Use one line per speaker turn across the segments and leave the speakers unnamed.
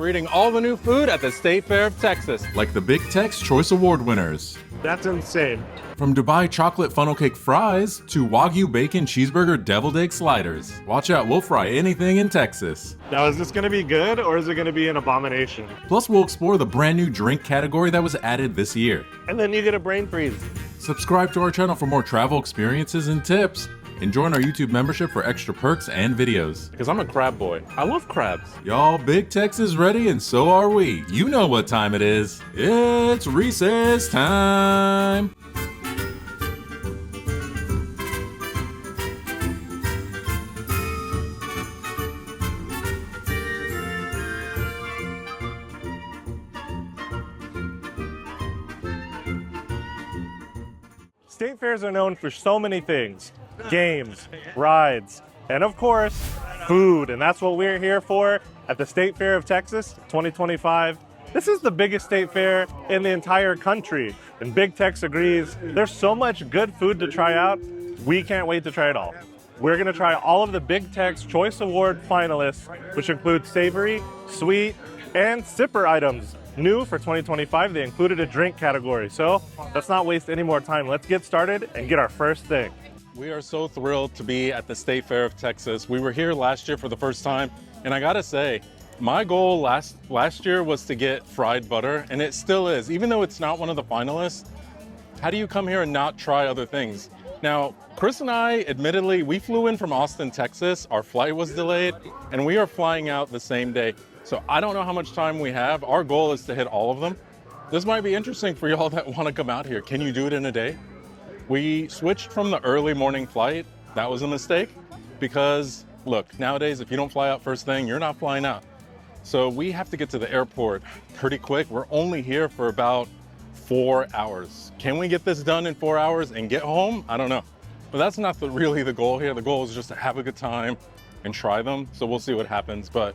We're eating all the new food at the State Fair of Texas.
Like the Big Tex Choice Award winners.
That's insane.
From Dubai chocolate funnel cake fries to Wagyu bacon cheeseburger deviled egg sliders. Watch out, we'll fry anything in Texas.
Now, is this gonna be good or is it gonna be an abomination?
Plus, we'll explore the brand new drink category that was added this year.
And then you get a brain freeze.
Subscribe to our channel for more travel experiences and tips. And join our YouTube membership for extra perks and videos.
Because I'm a crab boy. I love crabs.
Y'all, Big Tex is ready and so are we. You know what time it is. It's recess time.
State fairs are known for so many things. Games, rides, and of course, food. And that's what we're here for at the State Fair of Texas 2025. This is the biggest state fair in the entire country. And Big Tex agrees. There's so much good food to try out. We can't wait to try it all. We're gonna try all of the Big Tex Choice Award finalists, which include savory, sweet, and sipper items. New for 2025, they included a drink category. So let's not waste any more time. Let's get started and get our first thing.
We are so thrilled to be at the State Fair of Texas. We were here last year for the first time, and I gotta say, my goal last year was to get fried butter, and it still is. Even though it's not one of the finalists, how do you come here and not try other things? Now, Chris and I, admittedly, we flew in from Austin, Texas. Our flight was delayed, and we are flying out the same day. So I don't know how much time we have. Our goal is to hit all of them. This might be interesting for y'all that wanna come out here. Can you do it in a day? We switched from the early morning flight. That was a mistake because look, nowadays, if you don't fly out first thing, you're not flying out. So we have to get to the airport pretty quick. We're only here for about 4 hours. Can we get this done in 4 hours and get home? I don't know. But that's not really the goal here. The goal is just to have a good time and try them. So we'll see what happens. But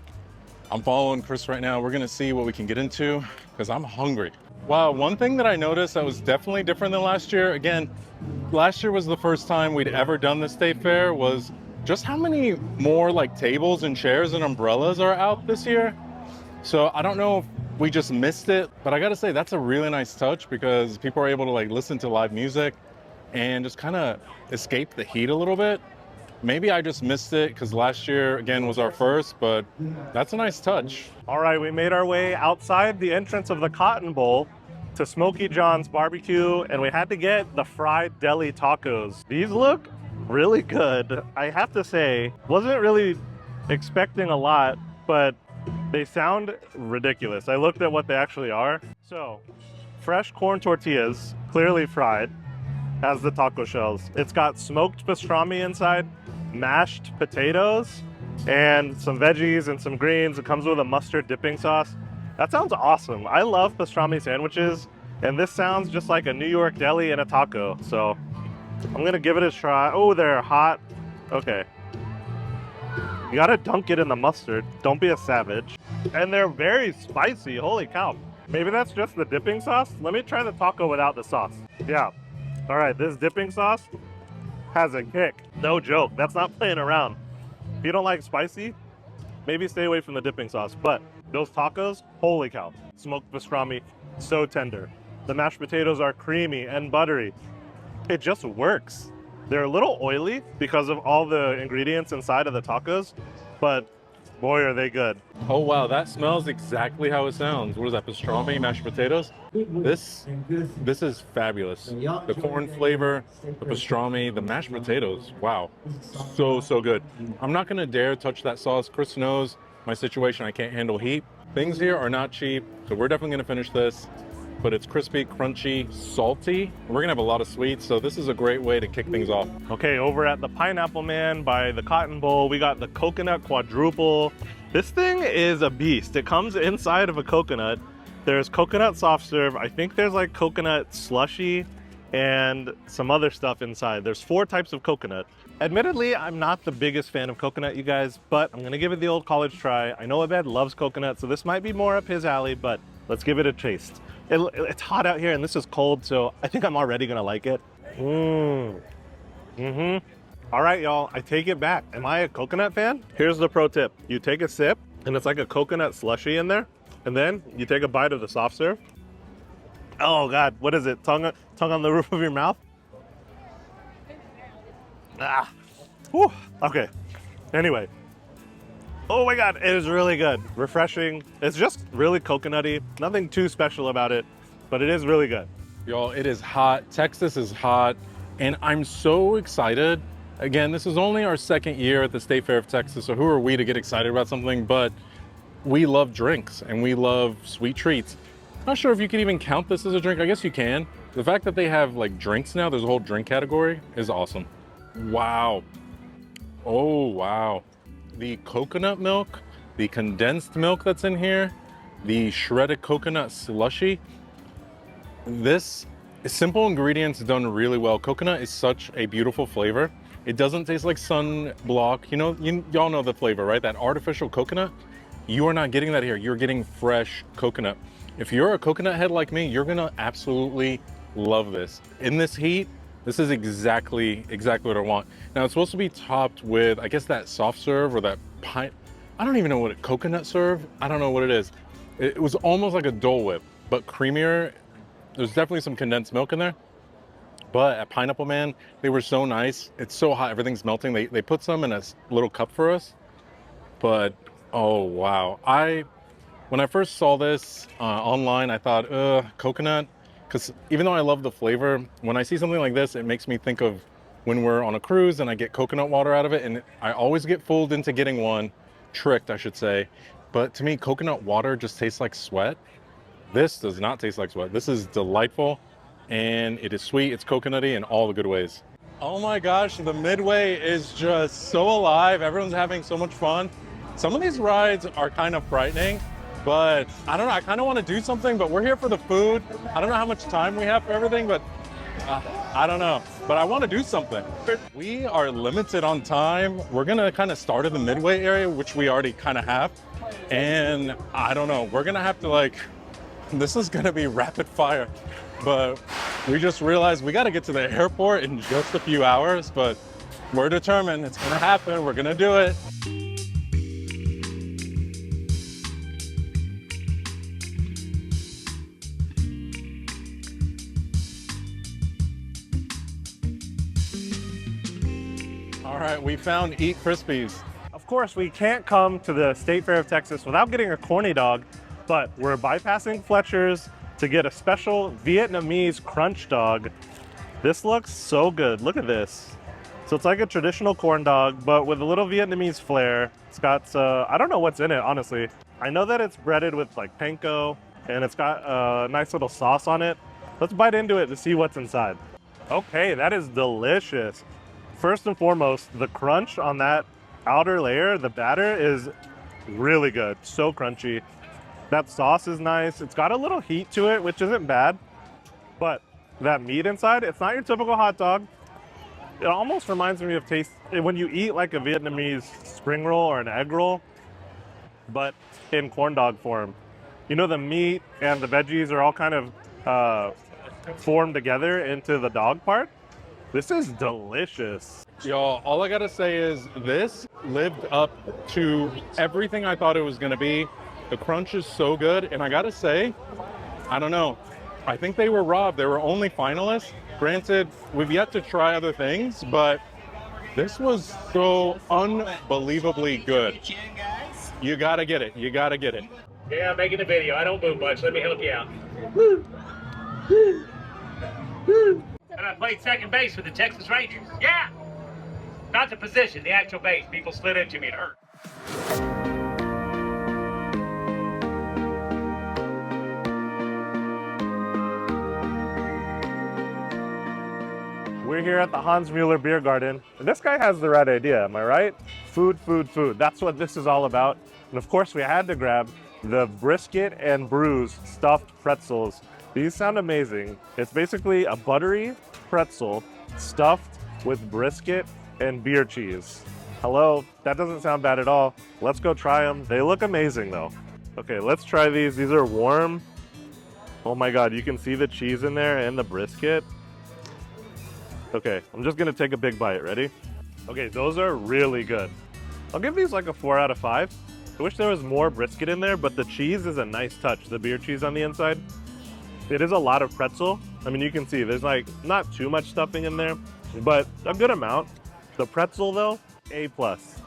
I'm following Chris right now. We're gonna see what we can get into because I'm hungry. Wow, one thing that I noticed that was definitely different than last year, again, last year was the first time we'd ever done the state fair, was just how many more like tables and chairs and umbrellas are out this year. So I don't know if we just missed it, but I gotta say that's a really nice touch because people are able to like listen to live music and just kind of escape the heat a little bit. Maybe I just missed it because last year, again, was our first, but that's a nice touch.
All right, we made our way outside the entrance of the Cotton Bowl to Smokey John's Barbecue, and we had to get the fried deli tacos. These look really good. I have to say, wasn't really expecting a lot, but they sound ridiculous. I looked at what they actually are. So, fresh corn tortillas, clearly fried, as the taco shells. It's got smoked pastrami inside, mashed potatoes, and some veggies and some greens. It comes with a mustard dipping sauce. That sounds awesome. I love pastrami sandwiches, and this sounds just like a New York deli and a taco. So I'm gonna give it a try. Oh, they're hot. Okay. You gotta dunk it in the mustard. Don't be a savage. And they're very spicy, holy cow. Maybe that's just the dipping sauce. Let me try the taco without the sauce. Yeah. All right, this dipping sauce has a kick. No joke, that's not playing around. If you don't like spicy, maybe stay away from the dipping sauce. But those tacos, holy cow. Smoked pastrami, so tender. The mashed potatoes are creamy and buttery. It just works. They're a little oily because of all the ingredients inside of the tacos, but boy, are they good.
Oh wow, that smells exactly how it sounds. What is that, pastrami, mashed potatoes? This is fabulous. The corn flavor, the pastrami, the mashed potatoes, wow. So good. I'm not gonna dare touch that sauce. Chris knows my situation, I can't handle heat. Things here are not cheap, so we're definitely gonna finish this. But it's crispy, crunchy, salty. We're gonna have a lot of sweets, so this is a great way to kick things off.
Okay, over at the Pineapple Man by the Cotton Bowl, we got the coconut quadruple. This thing is a beast. It comes inside of a coconut. There's coconut soft serve. I think there's like coconut slushy and some other stuff inside. There's 4 types of coconut. Admittedly, I'm not the biggest fan of coconut, you guys, but I'm gonna give it the old college try. I know Abed loves coconut, so this might be more up his alley, but let's give it a taste. It's hot out here and this is cold, so I think I'm already gonna like it. All right, y'all, I take it back. Am I a coconut fan? Here's the pro tip. You take a sip And it's like a coconut slushy in there. And then you take a bite of the soft serve. Oh God, what is it? Tongue on the roof of your mouth? Ah, whew. Okay. Anyway. Oh my God, it is really good. Refreshing. It's just really coconutty. Nothing too special about it, but it is really good.
Y'all, it is hot. Texas is hot. And I'm so excited. Again, this is only our second year at the State Fair of Texas, so who are we to get excited about something? But we love drinks and we love sweet treats. Not sure if you could even count this as a drink. I guess you can. The fact that they have like drinks now, there's a whole drink category, is awesome. Wow. Oh, wow. The coconut milk, the condensed milk that's in here, the shredded coconut slushy. This is simple ingredients done really well. Coconut is such a beautiful flavor. It doesn't taste like sunblock. You know, y'all know the flavor, right? That artificial coconut. You are not getting that here. You're getting fresh coconut. If you're a coconut head like me, you're gonna absolutely love this. In this heat, this is exactly what I want. Now it's supposed to be topped with, I guess, that soft serve or that pine. I don't even know what coconut serve. I don't know what it is. It was almost like a Dole Whip, but creamier. There's definitely some condensed milk in there. But at Pineapple Man, they were so nice. It's so hot, everything's melting. They put some in a little cup for us. But oh wow, when I first saw this online, I thought, coconut. Because even though I love the flavor, when I see something like this, it makes me think of when we're on a cruise and I get coconut water out of it, and I always get fooled into getting one, tricked I should say. But to me, coconut water just tastes like sweat. This does not taste like sweat. This is delightful, and it is sweet, it's coconutty in all the good ways. Oh my gosh, the Midway is just so alive. Everyone's having so much fun. Some of these rides are kind of frightening, but I don't know, I kind of want to do something, but we're here for the food. I don't know how much time we have for everything, but I don't know, but I want to do something. We are limited on time. We're going to kind of start in the Midway area, which we already kind of have. And I don't know, we're going to have to this is going to be rapid fire, but we just realized we got to get to the airport in just a few hours, but we're determined. It's going to happen. We're going to do it. All right, we found Eat Crispies.
Of course, we can't come to the State Fair of Texas without getting a corny dog, but we're bypassing Fletcher's to get a special Vietnamese crunch dog. This looks so good. Look at this. So it's like a traditional corn dog, but with a little Vietnamese flair. It's got, I don't know what's in it, honestly. I know that it's breaded with like panko, and it's got a nice little sauce on it. Let's bite into it to see what's inside. Okay, that is delicious. First and foremost, the crunch on that outer layer, the batter, is really good. So crunchy. That sauce is nice. It's got a little heat to it, which isn't bad. But that meat inside, it's not your typical hot dog. It almost reminds me of when you eat like a Vietnamese spring roll or an egg roll, but in corn dog form. You know, the meat and the veggies are all kind of formed together into the dog part. This is delicious.
Y'all, all I gotta say is this lived up to everything I thought it was gonna be. The crunch is so good, and I gotta say, I don't know, I think they were robbed. They were only finalists. Granted, we've yet to try other things, but this was so unbelievably good. You gotta get it, you gotta get it.
Yeah, I'm making a video. I don't move much. Let me help you out. And I played second base for the Texas Rangers. Yeah! Not the position, the actual base. People slid into me and it hurt.
We're here at the Hans Mueller Beer Garden, and this guy has the right idea, am I right? Food, food, food. That's what this is all about. And of course, we had to grab the Brisket and Brew's stuffed pretzels. These sound amazing. It's basically a buttery pretzel stuffed with brisket and beer cheese. Hello, that doesn't sound bad at all. Let's go try them. They look amazing though. Okay, let's try these. These are warm. Oh my God, you can see the cheese in there and the brisket. Okay, I'm just gonna take a big bite. Ready? Okay, those are really good. I'll give these like a 4 out of 5. I wish there was more brisket in there, but the cheese is a nice touch. The beer cheese on the inside. It is a lot of pretzel. I mean, you can see there's like not too much stuffing in there, but a good amount. The pretzel though, A+.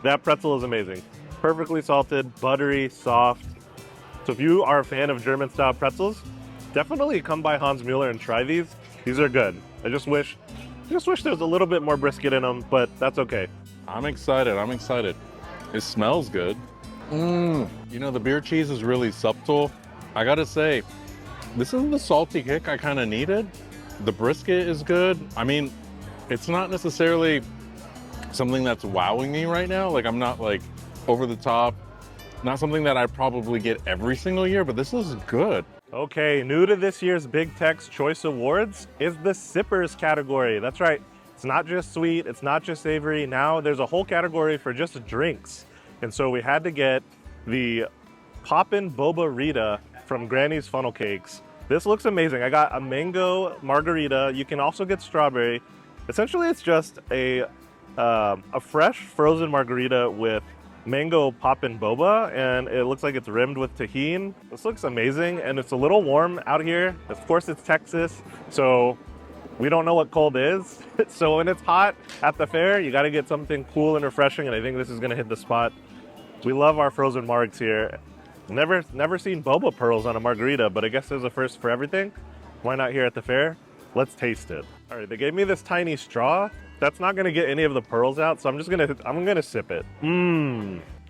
That pretzel is amazing. Perfectly salted, buttery, soft. So if you are a fan of German style pretzels, definitely come by Hans Mueller and try these. These are good. I just wish there was a little bit more brisket in them, but that's okay.
I'm excited. I'm excited. It smells good. You know, the beer cheese is really subtle. I gotta say, this is the salty kick I kind of needed. The brisket is good. I mean, it's not necessarily something that's wowing me right now. Like, I'm not like over the top. Not something that I probably get every single year, but this is good.
Okay, new to this year's Big Tex Choice Awards is the sippers category. That's right. It's not just sweet, it's not just savory. Now there's a whole category for just drinks. And so we had to get the Poppin Boba Rita from Granny's Funnel Cakes. This looks amazing. I got a mango margarita. You can also get strawberry. Essentially, it's just a fresh frozen margarita with mango Poppin Boba, and it looks like it's rimmed with tahini. This looks amazing, and it's a little warm out here. Of course, it's Texas, so we don't know what cold is. So when it's hot at the fair, you gotta get something cool and refreshing, and I think this is gonna hit the spot. We love our frozen margs here. Never seen boba pearls on a margarita, but I guess there's a first for everything. Why not here at the fair? Let's taste it. All right, they gave me this tiny straw. That's not gonna get any of the pearls out, so I'm gonna sip it.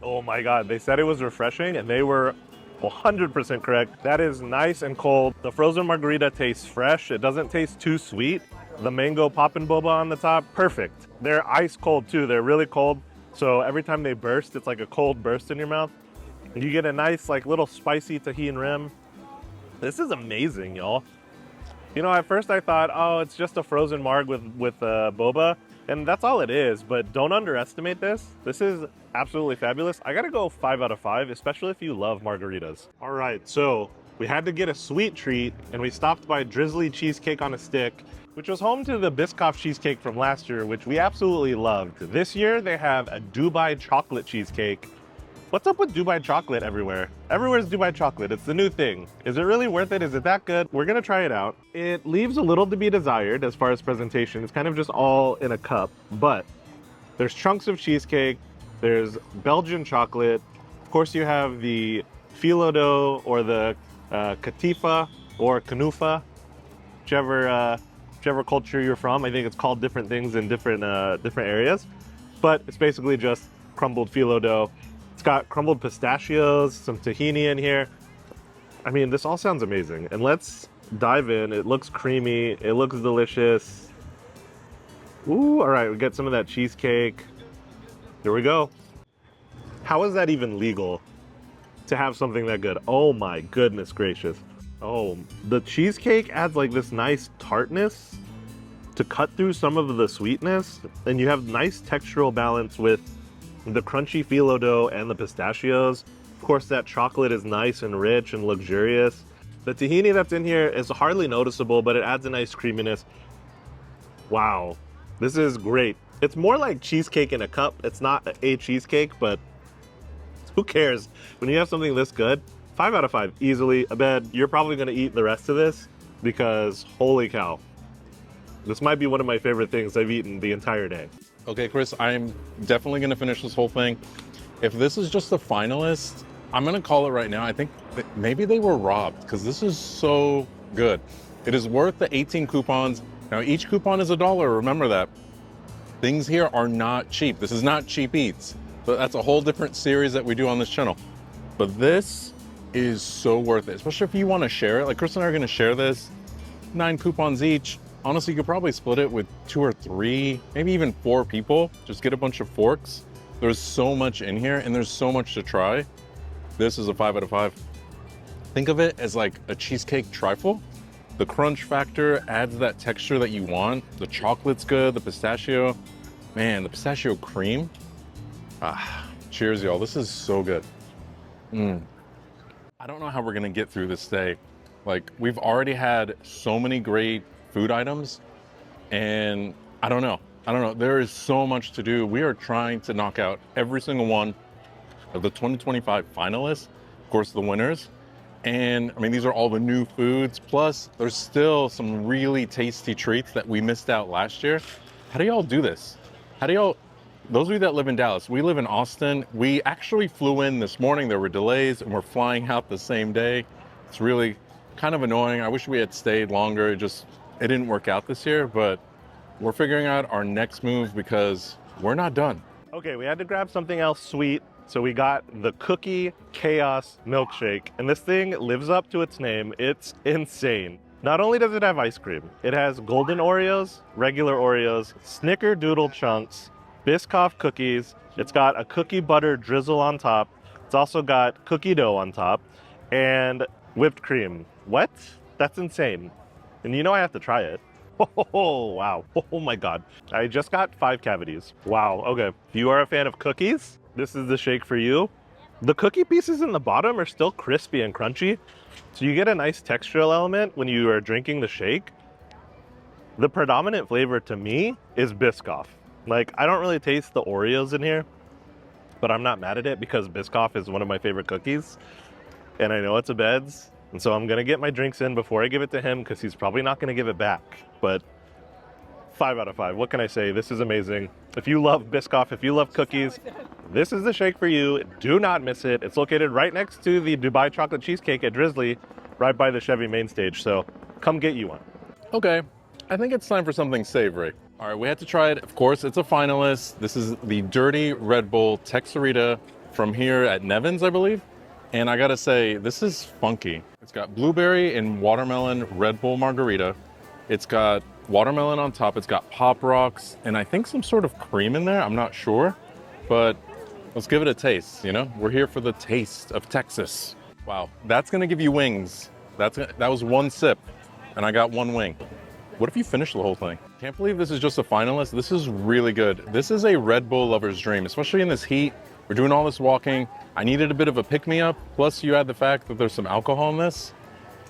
Oh my God, they said it was refreshing, and they were 100% correct. That is nice and cold. The frozen margarita tastes fresh. It doesn't taste too sweet. The mango Poppin Boba on the top, perfect. They're ice cold too. They're really cold. So every time they burst, it's like a cold burst in your mouth. And you get a nice, like, little spicy tahini rim. This is amazing, y'all. You know, at first I thought, oh, it's just a frozen marg with boba, and that's all it is, but don't underestimate this. This is absolutely fabulous. I gotta go 5 out of 5, especially if you love margaritas. All right, so we had to get a sweet treat, and we stopped by Drizzly Cheesecake on a Stick, which was home to the Biscoff cheesecake from last year, which we absolutely loved. This year, they have a Dubai chocolate cheesecake. What's up with Dubai chocolate everywhere? Everywhere's Dubai chocolate. It's the new thing. Is it really worth it? Is it that good? We're gonna try it out. It leaves a little to be desired as far as presentation. It's kind of just all in a cup, but there's chunks of cheesecake. There's Belgian chocolate. Of course, you have the phyllo dough or the katifa or kanufa, whichever culture you're from. I think it's called different things in different areas, but it's basically just crumbled phyllo dough. It's got crumbled pistachios, some tahini in here. I mean, this all sounds amazing. And let's dive in. It looks creamy. It looks delicious. Ooh, all right, we get some of that cheesecake. Here we go. How is that even legal to have something that good? Oh my goodness gracious. Oh, the cheesecake adds like this nice tartness to cut through some of the sweetness. And you have nice textural balance with the crunchy phyllo dough and the pistachios. Of course, that chocolate is nice and rich and luxurious. The tahini that's in here is hardly noticeable, but it adds a nice creaminess. Wow, this is great. It's more like cheesecake in a cup. It's not a cheesecake, but who cares? When you have something this good, 5 out of 5, easily. I bet you're probably gonna eat the rest of this because holy cow. This might be one of my favorite things I've eaten the entire day.
Okay, Chris, I'm definitely gonna finish this whole thing. If this is just the finalist, I'm gonna call it right now. I think that maybe they were robbed because this is so good. It is worth the 18 coupons. Now, each coupon is $1, remember that. Things here are not cheap. This is not cheap eats, but that's a whole different series that we do on this channel. But this is so worth it, especially if you wanna share it. Like Chris and I are gonna share this, 9 coupons each. Honestly, you could probably split it with 2 or 3, maybe even 4 people. Just get a bunch of forks. There's so much in here and there's so much to try. This is a 5 out of 5. Think of it as like a cheesecake trifle. The crunch factor adds that texture that you want. The chocolate's good, the pistachio. Man, the pistachio cream. Cheers, y'all. This is so good. I don't know how we're gonna get through this day. Like, we've already had so many great food items, and I don't know. There is so much to do. We are trying to knock out every single one. of the 2025 finalists, of course, the winners. And I mean, these are all the new foods. Plus, there's still some really tasty treats that we missed out last year. How do y'all do this? How do y'all, those of you that live in Dallas, we live in Austin. We actually flew in this morning. There were delays and we're flying out the same day. It's really kind of annoying. I wish we had stayed longer. It didn't work out this year, but we're figuring out our next move because we're not done.
Okay, we had to grab something else sweet. So we got the Cookie Chaos Milkshake, and this thing lives up to its name. It's insane. Not only does it have ice cream, it has golden Oreos, regular Oreos, snickerdoodle chunks, Biscoff cookies. It's got a cookie butter drizzle on top. It's also got cookie dough on top and whipped cream. What? That's insane. And you know I have to try it. Oh, wow. Oh my God. I just got 5 cavities. Wow. Okay. If you are a fan of cookies, this is the shake for you. The cookie pieces in the bottom are still crispy and crunchy. So you get a nice textural element when you are drinking the shake. The predominant flavor to me is Biscoff. Like, I don't really taste the Oreos in here, but I'm not mad at it because Biscoff is one of my favorite cookies. And I know it's a Beds. And so I'm going to get my drinks in before I give it to him because he's probably not going to give it back. But 5 out of 5. What can I say? This is amazing. If you love Biscoff, if you love cookies, this is the shake for you. Do not miss it. It's located right next to the Dubai chocolate cheesecake at Drizzle, right by the Chevy MainStage. So come get you one.
Okay, I think it's time for something savory. All right, we had to try it. Of course, it's a finalist. This is the Dirty Red Bull Texarita from here at Nevins, I believe. And I gotta say, this is funky. It's got blueberry and watermelon Red Bull margarita. It's got watermelon on top. It's got Pop Rocks and I think some sort of cream in there. I'm not sure, but let's give it a taste, you know? We're here for the taste of Texas. Wow, that's gonna give you wings. That was 1 sip and I got 1 wing. What if you finish the whole thing? Can't believe this is just a finalist. This is really good. This is a Red Bull lover's dream, especially in this heat. We're doing all this walking. I needed a bit of a pick-me-up. Plus you add the fact that there's some alcohol in this.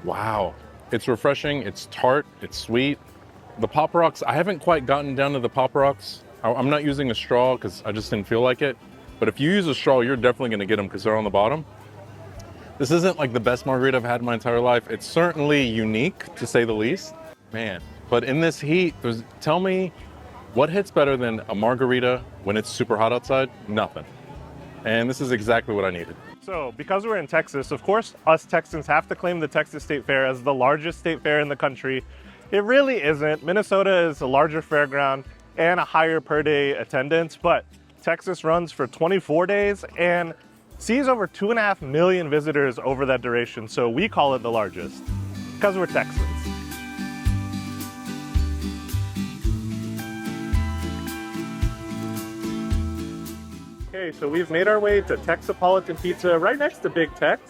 Wow, it's refreshing, it's tart, it's sweet. The Pop Rocks, I haven't quite gotten down to the Pop Rocks. I'm not using a straw because I just didn't feel like it. But if you use a straw, you're definitely gonna get them because they're on the bottom. This isn't like the best margarita I've had in my entire life. It's certainly unique to say the least. Man, but in this heat, tell me what hits better than a margarita when it's super hot outside? Nothing. And this is exactly what I needed.
So because we're in Texas, of course, us Texans have to claim the Texas State Fair as the largest state fair in the country. It really isn't. Minnesota is a larger fairground and a higher per day attendance, but Texas runs for 24 days and sees over 2.5 million visitors over that duration. So we call it the largest because we're Texans. Okay, so we've made our way to Texapolitan Pizza right next to Big Tex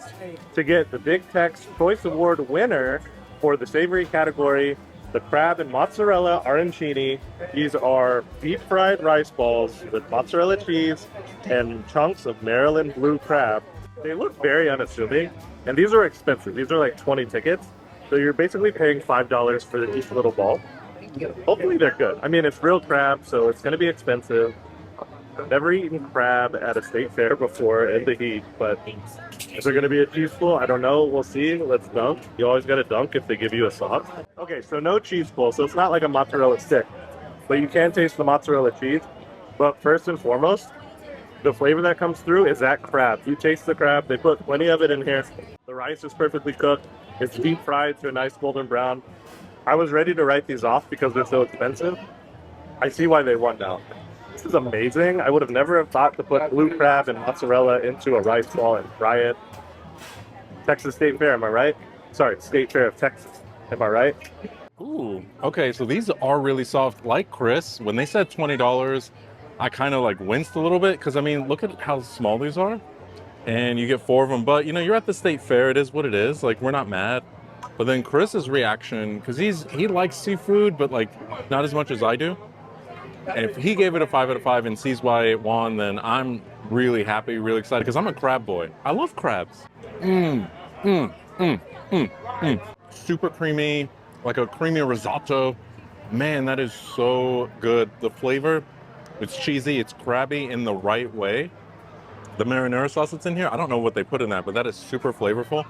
to get the Big Tex Choice Award winner for the savory category, the crab and mozzarella arancini. These are deep fried rice balls with mozzarella cheese and chunks of Maryland blue crab. They look very unassuming, and these are expensive. These are like 20 tickets. So you're basically paying $5 for each little ball. Hopefully they're good. I mean, it's real crab, so it's gonna be expensive. Never eaten crab at a state fair before in the heat, but is there going to be a cheese pull? I don't know. We'll see. Let's dunk. You always got to dunk if they give you a sauce. Okay, so no cheese pull, so it's not like a mozzarella stick, but you can taste the mozzarella cheese. But first and foremost, the flavor that comes through is that crab. You taste the crab. They put plenty of it in here. The rice is perfectly cooked. It's deep fried to a nice golden brown. I was ready to write these off because they're so expensive. I see why they won now. This is amazing. I would have never thought to put blue crab and mozzarella into a rice ball and fry it. Texas State Fair, am I right? Sorry, State Fair of Texas, am I right?
Ooh, okay, so these are really soft. Like Chris, when they said $20, I kind of like winced a little bit because I mean, look at how small these are. And you get 4 of them, but you know, you're at the State Fair, it is what it is. Like, we're not mad. But then Chris's reaction, because he likes seafood, but like not as much as I do. And if he gave it a 5 out of 5 and sees why it won, then I'm really happy, really excited, because I'm a crab boy. I love crabs. Super creamy, like a creamy risotto. Man, that is so good. The flavor, it's cheesy, it's crabby in the right way. The marinara sauce that's in here, I don't know what they put in that, but that is super flavorful.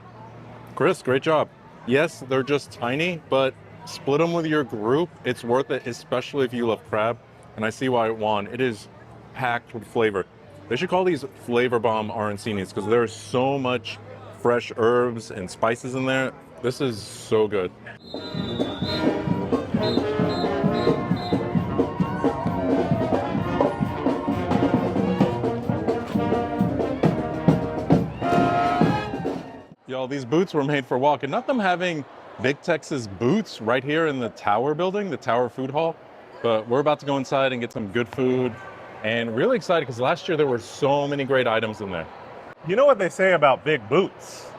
Chris, great job. Yes, they're just tiny, but split them with your group. It's worth it, especially if you love crab. And I see why it won. It is packed with flavor. They should call these flavor bomb arancinis because there's so much fresh herbs and spices in there. This is so good. Y'all, these boots were made for walking. Not them having Big Tex's boots right here in the Tower building, the Tower Food Hall, but we're about to go inside and get some good food. And really excited because last year there were so many great items in there.
You know what they say about big boots?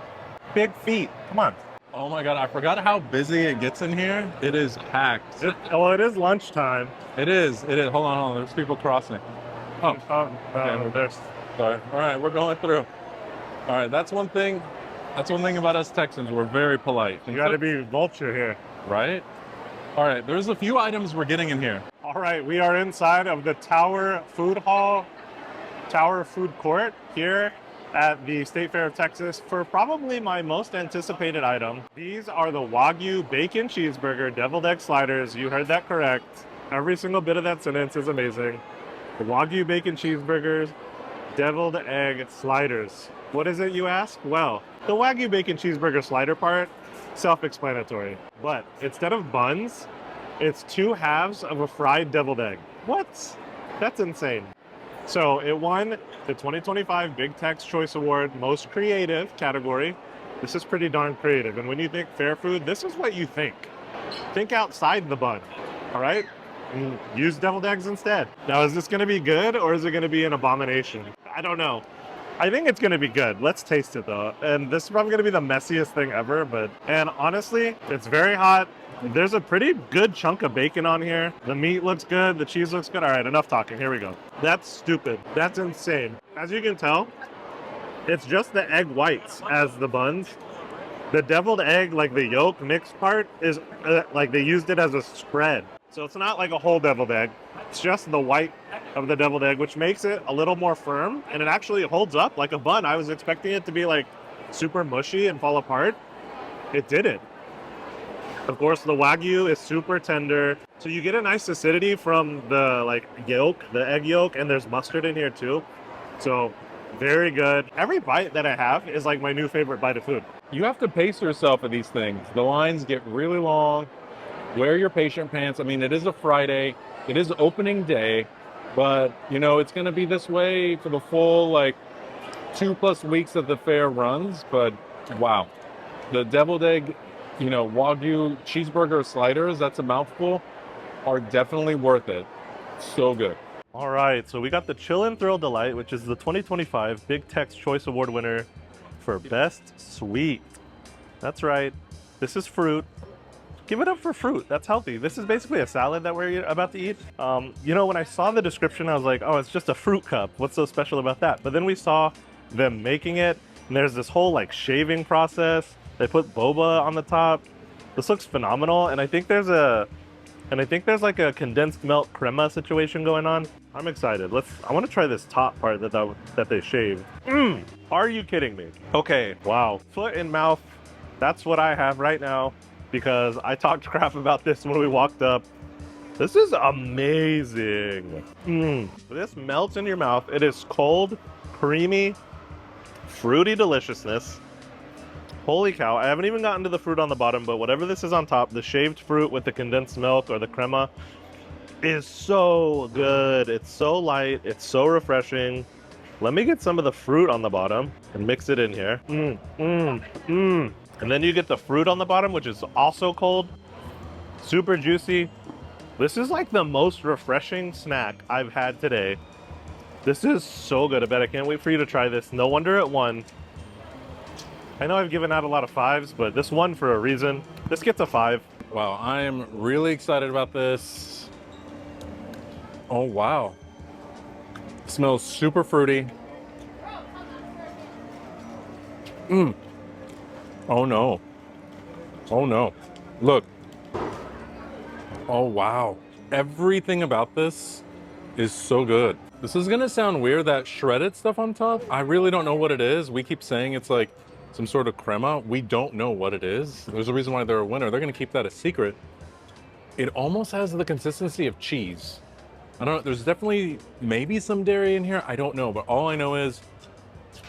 Big feet. Come on.
Oh my God, I forgot how busy it gets in here. It is packed.
Well, it is lunchtime.
It is. Hold on. There's people crossing. Oh,
There's.
sorry. All right, we're going through. All right, that's one thing. That's one thing about us Texans. We're very polite.
You got to be vulture here.
Right? All right, there's a few items we're getting in here.
All right, we are inside of the Tower Food Hall, Tower Food Court here at the State Fair of Texas for probably my most anticipated item. These are the Wagyu Bacon Cheeseburger Deviled Egg Sliders. You heard that correct. Every single bit of that sentence is amazing. The Wagyu Bacon Cheeseburgers, Deviled Egg Sliders. What is it, you ask? Well, the Wagyu Bacon Cheeseburger slider part, self-explanatory. But instead of buns, it's 2 halves of a fried deviled egg. What? That's insane. So it won the 2025 Big Tex Choice Award Most Creative category. This is pretty darn creative. And when you think fair food, this is what you think. Think outside the bun, all right? And use deviled eggs instead. Now, is this gonna be good or is it gonna be an abomination? I don't know. I think it's gonna be good. Let's taste it though. And this is probably gonna be the messiest thing ever, and honestly, it's very hot. There's a pretty good chunk of bacon on here. The meat looks good, the cheese looks good. All right, enough talking, here we go. That's stupid, that's insane. As you can tell, it's just the egg whites as the buns. The deviled egg, like the yolk mixed part, is like they used it as a spread. So it's not like a whole deviled egg. It's just the white of the deviled egg, which makes it a little more firm, and it actually holds up like a bun. I was expecting it to be like super mushy and fall apart. It didn't. Of course, the Wagyu is super tender. So you get a nice acidity from the like yolk, the egg yolk, and there's mustard in here too. So very good. Every bite that I have is like my new favorite bite of food.
You have to pace yourself at these things. The lines get really long. Wear your patient pants. I mean, it is a Friday. It is opening day, but you know, it's going to be this way for the full like 2+ weeks that the fair runs. But wow, the deviled egg, you know, Wagyu cheeseburger sliders, that's a mouthful, are definitely worth it. So good.
All right, so we got the Chillin' Thrill Delight, which is the 2025 Big Tex Choice Award winner for Best Sweet. That's right, this is fruit. Give it up for fruit, that's healthy. This is basically a salad that we're about to eat. You know, when I saw the description, I was like, oh, it's just a fruit cup. What's so special about that? But then we saw them making it, and there's this whole like shaving process. They put boba on the top. This looks phenomenal, and I think there's like a condensed milk crema situation going on. I'm excited. I want to try this top part that they shaved. Are you kidding me? Okay, wow. Foot in mouth. That's what I have right now because I talked crap about this when we walked up. This is amazing. This melts in your mouth. It is cold, creamy, fruity deliciousness. Holy cow, I haven't even gotten to the fruit on the bottom, but whatever this is on top, the shaved fruit with the condensed milk or the crema is so good. It's so light, it's so refreshing. Let me get some of the fruit on the bottom and mix it in here. And then you get the fruit on the bottom, which is also cold, super juicy. This is like the most refreshing snack I've had today. This is so good. I bet I can't wait for you to try this. No wonder it won. I know I've given out a lot of 5s, but this won for a reason. This gets a 5.
Wow, I am really excited about this. Oh, wow. It smells super fruity. Oh no. Oh no. Look. Oh wow. Everything about this is so good. This is gonna sound weird, that shredded stuff on top. I really don't know what it is. We keep saying it's like some sort of crema. We don't know what it is. There's a reason why they're a winner. They're gonna keep that a secret. It almost has the consistency of cheese. I don't know, there's definitely maybe some dairy in here. I don't know, but all I know is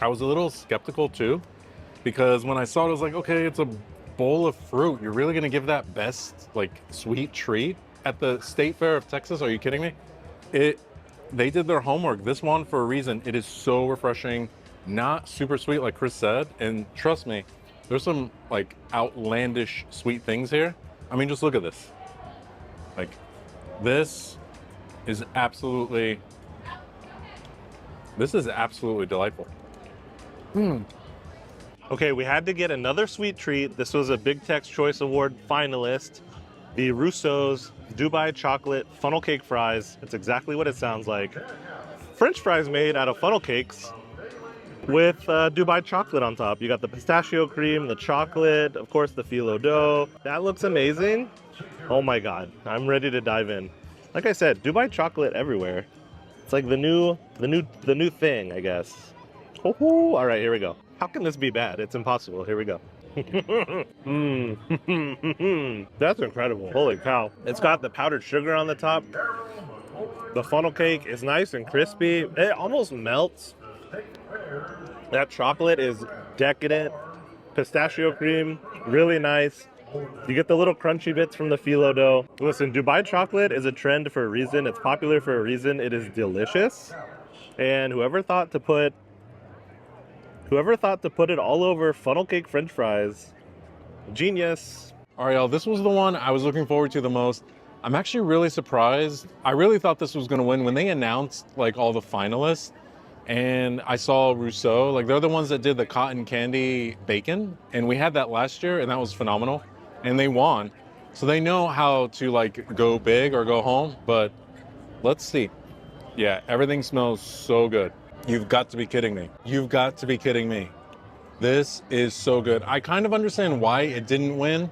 I was a little skeptical too, because when I saw it, I was like, okay, it's a bowl of fruit. You're really gonna give that best like sweet treat at the State Fair of Texas? Are you kidding me? They did their homework. This one for a reason. It is so refreshing, not super sweet like Chris said. And trust me, there's some like outlandish sweet things here. I mean, just look at this. Like, this is absolutely delightful.
Okay, we had to get another sweet treat. This was a Big Tex Choice Award finalist. The Rousso's Dubai chocolate funnel cake fries. It's exactly what it sounds like. French fries made out of funnel cakes with Dubai chocolate on top. You got the pistachio cream, the chocolate, of course the phyllo dough. That looks amazing. Oh my God, I'm ready to dive in. Like I said, Dubai chocolate everywhere. It's like the new thing, I guess. Oh, all right, here we go. How can this be bad? It's impossible. Here we go. That's incredible. Holy cow. It's got the powdered sugar on the top. The funnel cake is nice and crispy. It almost melts. That chocolate is decadent. Pistachio cream, really nice. You get the little crunchy bits from the phyllo dough. Listen, Dubai chocolate is a trend for a reason. It's popular for a reason. It is delicious. And whoever thought to put it all over funnel cake French fries, genius.
All right, y'all, this was the one I was looking forward to the most. I'm actually really surprised. I really thought this was gonna win when they announced like all the finalists, and I saw Rousso, like they're the ones that did the cotton candy bacon, and we had that last year and that was phenomenal, and they won. So they know how to like go big or go home, but let's see. Yeah, everything smells so good. You've got to be kidding me. You've got to be kidding me. This is so good. I kind of understand why it didn't win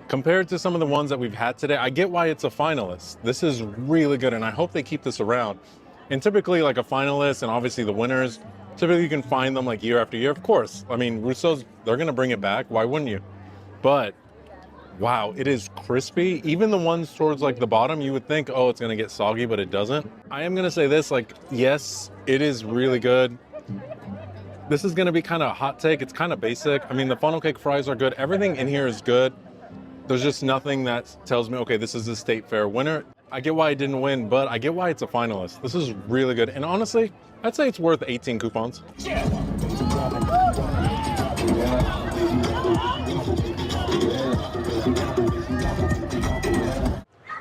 compared to some of the ones that we've had today. I get why it's a finalist. This is really good, and I hope they keep this around. And typically like a finalist and obviously the winners, typically you can find them like year after year. Of course, I mean, Rousso's, they're gonna bring it back. Why wouldn't you? But wow, it is crispy. Even the ones towards like the bottom, you would think, oh, it's gonna get soggy, but it doesn't. I am gonna say this, like, yes, it is really good. This is gonna be kind of a hot take. It's kind of basic. I mean, the funnel cake fries are good. Everything in here is good. There's just nothing that tells me, okay, this is the State Fair winner. I get why it didn't win, but I get why it's a finalist. This is really good. And honestly, I'd say it's worth 18 coupons.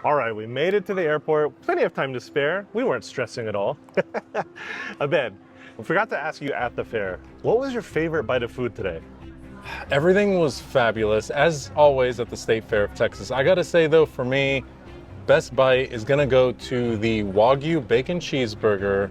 All right, we made it to the airport. Plenty of time to spare. We weren't stressing at all. Abed, I forgot to ask you at the fair, what was your favorite bite of food today?
Everything was fabulous, as always at the State Fair of Texas. I gotta say though, for me, best bite is gonna go to the Wagyu bacon cheeseburger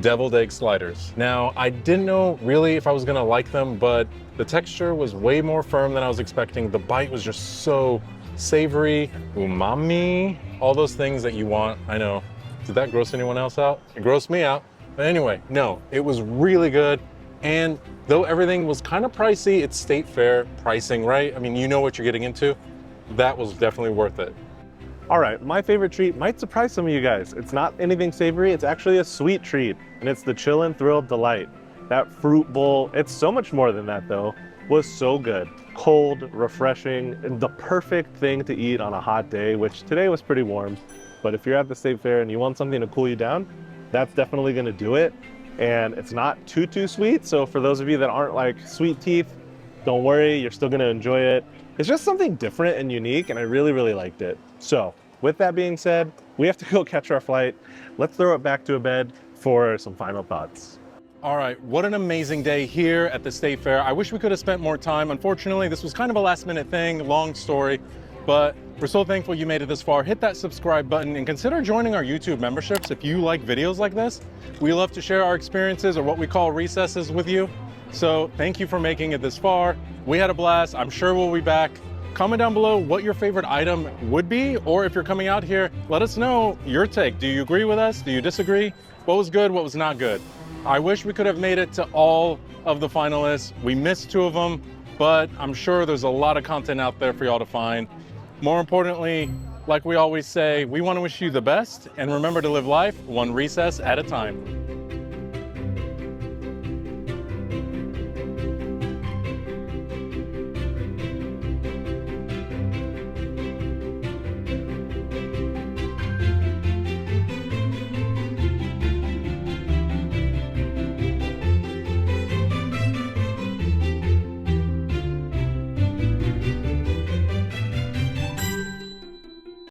deviled egg sliders. Now, I didn't know really if I was gonna like them, but the texture was way more firm than I was expecting. The bite was just so savory, umami, all those things that you want. I know. Did that gross anyone else out? It grossed me out. But anyway, no, it was really good. And though everything was kind of pricey, it's State Fair pricing, right? I mean, you know what you're getting into. That was definitely worth it.
All right, my favorite treat might surprise some of you guys. It's not anything savory, it's actually a sweet treat, and it's the Chillin' Thrilled Delight. That fruit bowl, it's so much more than that though, was so good. Cold, refreshing, and the perfect thing to eat on a hot day, which today was pretty warm. But if you're at the State Fair and you want something to cool you down, that's definitely gonna do it. And it's not too sweet, so for those of you that aren't like sweet teeth, don't worry, you're still gonna enjoy it. It's just something different and unique, and I really liked it. So with that being said, we have to go catch our flight. Let's throw it back to a bed for some final thoughts.
All right, what an amazing day here at the State Fair. I wish we could have spent more time. Unfortunately, this was kind of a last minute thing, long story, but we're so thankful you made it this far. Hit that subscribe button and consider joining our YouTube memberships if you like videos like this. We love to share our experiences, or what we call recesses, with you. So thank you for making it this far. We had a blast. I'm sure we'll be back. Comment down below what your favorite item would be, or if you're coming out here, let us know your take. Do you agree with us? Do you disagree? What was good? What was not good? I wish we could have made it to all of the finalists. We missed 2 of them, but I'm sure there's a lot of content out there for y'all to find. More importantly, like we always say, we want to wish you the best, and remember to live life one recess at a time.